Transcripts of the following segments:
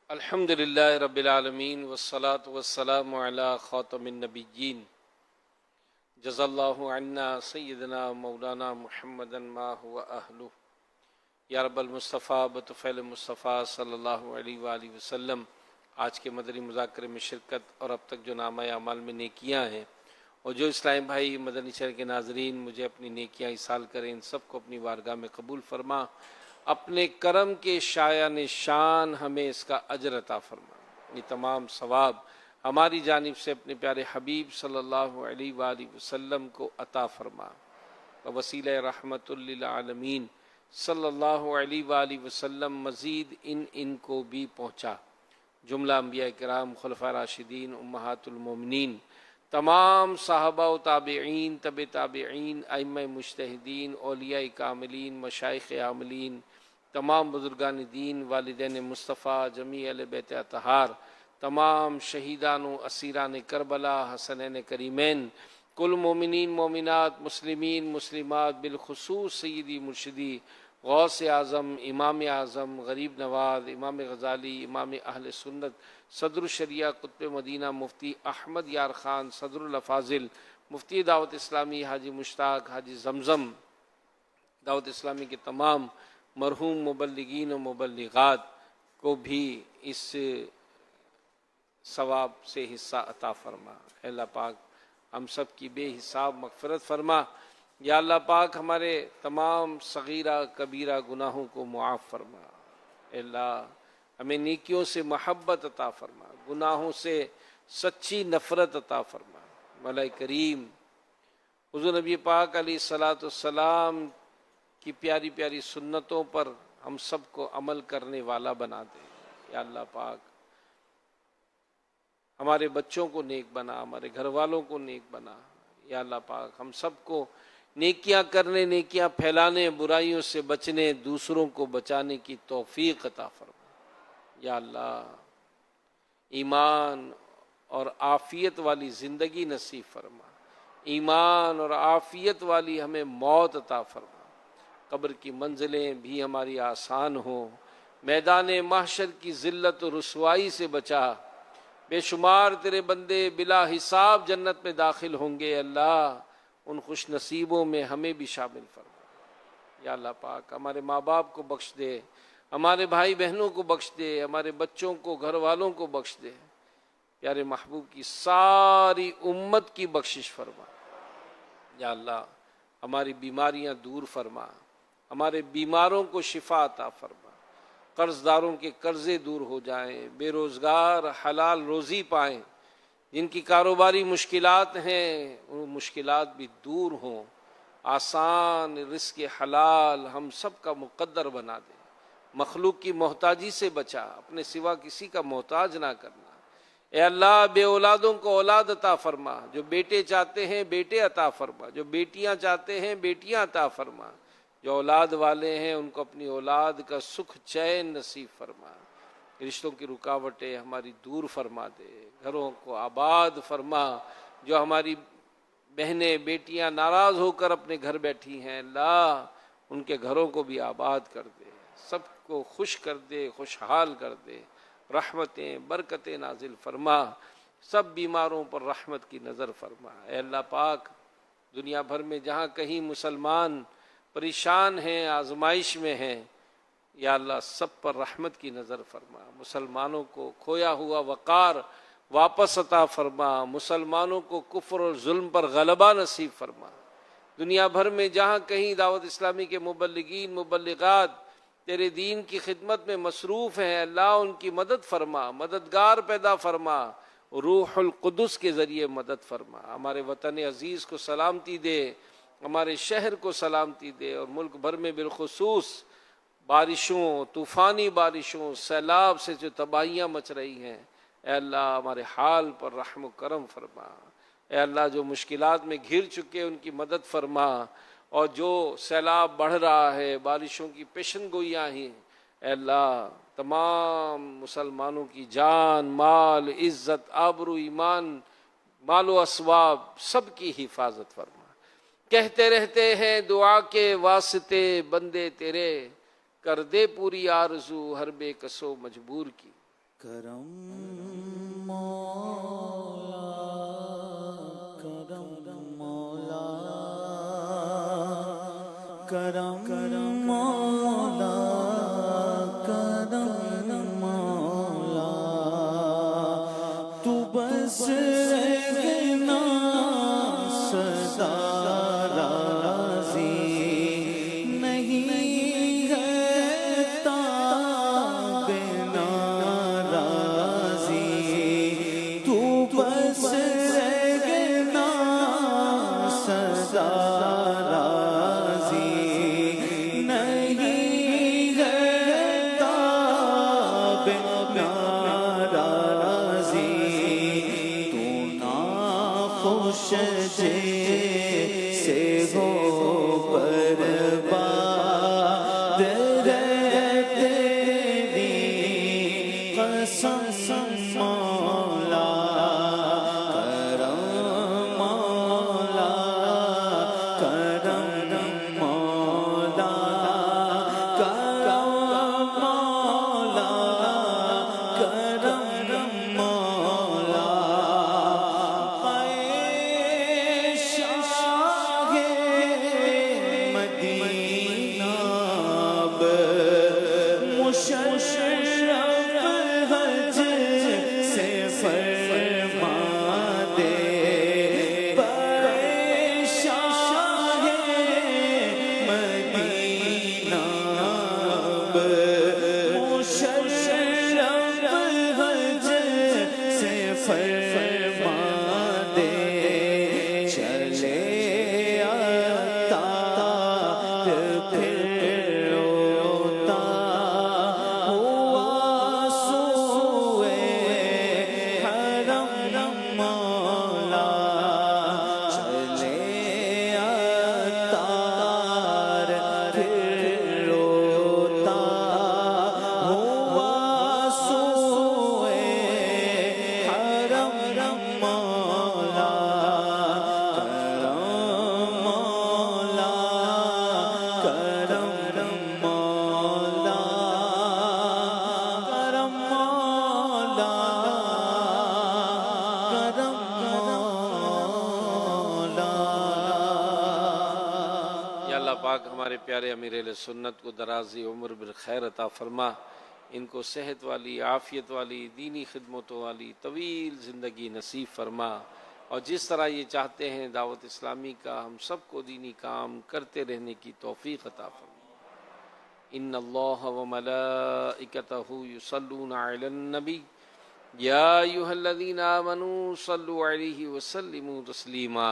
الحمد للہ رب العالمین والصلاة والسلام علی خاتم النبیین جزا اللہ عنا سیدنا مولانا محمد ما هو اہلہ یا رب المصطفیٰ بطفیل مصطفیٰ صلی اللہ علیہ وآلہ وسلم۔ آج کے مدنی مذاکرے میں شرکت اور اب تک جو نامہ اعمال میں نیکیاں ہیں اور جو اسلام بھائی مدنی چینل کے ناظرین مجھے اپنی نیکیاں ایصال کریں، ان سب کو اپنی بارگاہ میں قبول فرما، اپنے کرم کے شایان شان ہمیں اس کا اجر عطا فرما۔ یہ تمام ثواب ہماری جانب سے اپنے پیارے حبیب صلی اللہ علیہ وآلہ وسلم کو عطا فرما، وسیلہ رحمت للعالمین صلی اللہ علیہ وآلہ وسلم مزید ان کو بھی پہنچا۔ جملہ انبیاء کرام، خلفاء راشدین، امہات المومنین، تمام صحابہ و تابعین، تبع تابعین، ائمہ مجتہدین، اولیاء کاملین، مشائخ عاملین، تمام بزرگان دین، والدین مصطفیٰ، جمیع اہل بیت اطہار، تمام شہیدان و اسیران کربلا، حسنین کریمین، کل مومنین مومنات، مسلمین مسلمات، بالخصوص سیدی مرشدی غوث اعظم، امام اعظم، غریب نواز، امام غزالی، امام اہل سنت، صدر الشریعہ قطب مدینہ مفتی احمد یار خان، صدر الافاضل، مفتی دعوت اسلامی حاجی مشتاق حاجی زمزم، دعوت اسلامی کے تمام مرحوم مبلغین و مبلغات کو بھی اس ثواب سے حصہ عطا فرما۔ اے اللہ پاک ہم سب کی بے حساب مغفرت فرما۔ یا اللہ پاک ہمارے تمام صغیرہ کبیرہ گناہوں کو معاف فرما۔ اے اللہ ہمیں نیکیوں سے محبت عطا فرما، گناہوں سے سچی نفرت عطا فرما۔ مولا کریم حضور نبی پاک علیہ الصلاۃ والسلام کی پیاری پیاری سنتوں پر ہم سب کو عمل کرنے والا بنا دے۔ یا اللہ پاک ہمارے بچوں کو نیک بنا، ہمارے گھر والوں کو نیک بنا۔ یا اللہ پاک ہم سب کو نیکیاں کرنے، نیکیاں پھیلانے، برائیوں سے بچنے، دوسروں کو بچانے کی توفیق عطا فرما۔ یا اللہ ایمان اور عافیت والی زندگی نصیب فرما، ایمان اور عافیت والی ہمیں موت عطا فرما، قبر کی منزلیں بھی ہماری آسان ہوں، میدان محشر کی ذلت و رسوائی سے بچا۔ بے شمار تیرے بندے بلا حساب جنت میں داخل ہوں گے، اللہ ان خوش نصیبوں میں ہمیں بھی شامل فرما۔ یا اللہ پاک ہمارے ماں باپ کو بخش دے، ہمارے بھائی بہنوں کو بخش دے، ہمارے بچوں کو، گھر والوں کو بخش دے۔ پیارے محبوب کی ساری امت کی بخشش فرما۔ یا اللہ ہماری بیماریاں دور فرما، ہمارے بیماروں کو شفا عطا فرما، قرض داروں کے قرضے دور ہو جائیں، بے روزگار حلال روزی پائیں، جن کی کاروباری مشکلات ہیں وہ مشکلات بھی دور ہوں، آسان رزق حلال ہم سب کا مقدر بنا دے، مخلوق کی محتاجی سے بچا، اپنے سوا کسی کا محتاج نہ کرنا۔ اے اللہ بے اولادوں کو اولاد عطا فرما، جو بیٹے چاہتے ہیں بیٹے عطا فرما، جو بیٹیاں چاہتے ہیں بیٹیاں عطا فرما، جو اولاد والے ہیں ان کو اپنی اولاد کا سکھ چین نصیب فرما، رشتوں کی رکاوٹیں ہماری دور فرما دے، گھروں کو آباد فرما، جو ہماری بہنیں بیٹیاں ناراض ہو کر اپنے گھر بیٹھی ہیں اللہ ان کے گھروں کو بھی آباد کر دے، سب کو خوش کر دے، خوشحال کر دے، رحمتیں برکتیں نازل فرما، سب بیماروں پر رحمت کی نظر فرما۔ اے اللہ پاک دنیا بھر میں جہاں کہیں مسلمان پریشان ہیں، آزمائش میں ہیں، یا اللہ سب پر رحمت کی نظر فرما، مسلمانوں کو کھویا ہوا وقار واپس عطا فرما، مسلمانوں کو کفر اور ظلم پر غلبہ نصیب فرما۔ دنیا بھر میں جہاں کہیں دعوت اسلامی کے مبلغین مبلغات تیرے دین کی خدمت میں مصروف ہیں اللہ ان کی مدد فرما، مددگار پیدا فرما، روح القدس کے ذریعے مدد فرما۔ ہمارے وطن عزیز کو سلامتی دے، ہمارے شہر کو سلامتی دے، اور ملک بھر میں بالخصوص بارشوں، طوفانی بارشوں، سیلاب سے جو تباہیاں مچ رہی ہیں، اے اللہ ہمارے حال پر رحم و کرم فرما۔ اے اللہ جو مشکلات میں گھر چکے ان کی مدد فرما، اور جو سیلاب بڑھ رہا ہے، بارشوں کی پیشن گوئیاں ہیں، اے اللہ تمام مسلمانوں کی جان، مال، عزت، آبرو، ایمان، مال و اسباب سب کی حفاظت فرما۔ کہتے رہتے ہیں دعا کے واسطے بندے تیرے، کر دے پوری آرزو ہر بے کسو مجبور کی۔ کرم مولا کرم مولا کرم مولا کرم مولا تو بس رہنا سدا راضی نہیں ہے تاب ناراضی تو بس رہنا سدا راضی نہیں ہے تاب ناراضی تو ناخوش جیسے ہو برباد رہتے تیری قسم مولا کرم مولا کرم مولا کرم مولا کرم مولا شاہ مدینہ مشرف حج سے فرما دے شاہ مدینہ مشرف حج سے فرما دے چلے آتا پھر روتا ہوا سوئے حرم مولا چلے آتا پھر روتا ہوا سوئے حرم مولا کرم مولا کرم مولا کرم مولا کرم مولا یا اللہ پاک ہمارے پیارے امیر اہل سنت کو درازی عمر بالخیر عطا فرما، ان کو صحت والی، عافیت والی، دینی خدمتوں والی طویل زندگی نصیب فرما، اور جس طرح یہ چاہتے ہیں دعوت اسلامی کا ہم سب کو دینی کام کرتے رہنے کی توفیق عطا فرما۔ ان اللہ وملائکتہ یصلون علی النبی یا ایھا الذین آمنوا صلوا علیہ وسلموا تسلیما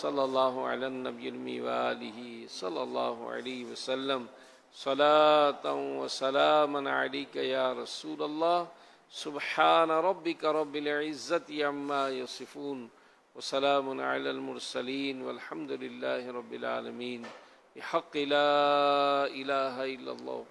صلی اللہ علی النبی المی وآلہ صلی اللہ علیہ وسلم صلاۃ و سلاما علیک یا رسول اللہ سبحان ربک رب العزت عما یصفون وسلام علی المرسلین والحمد للہ رب العالمین بحق لا الہ الا اللہ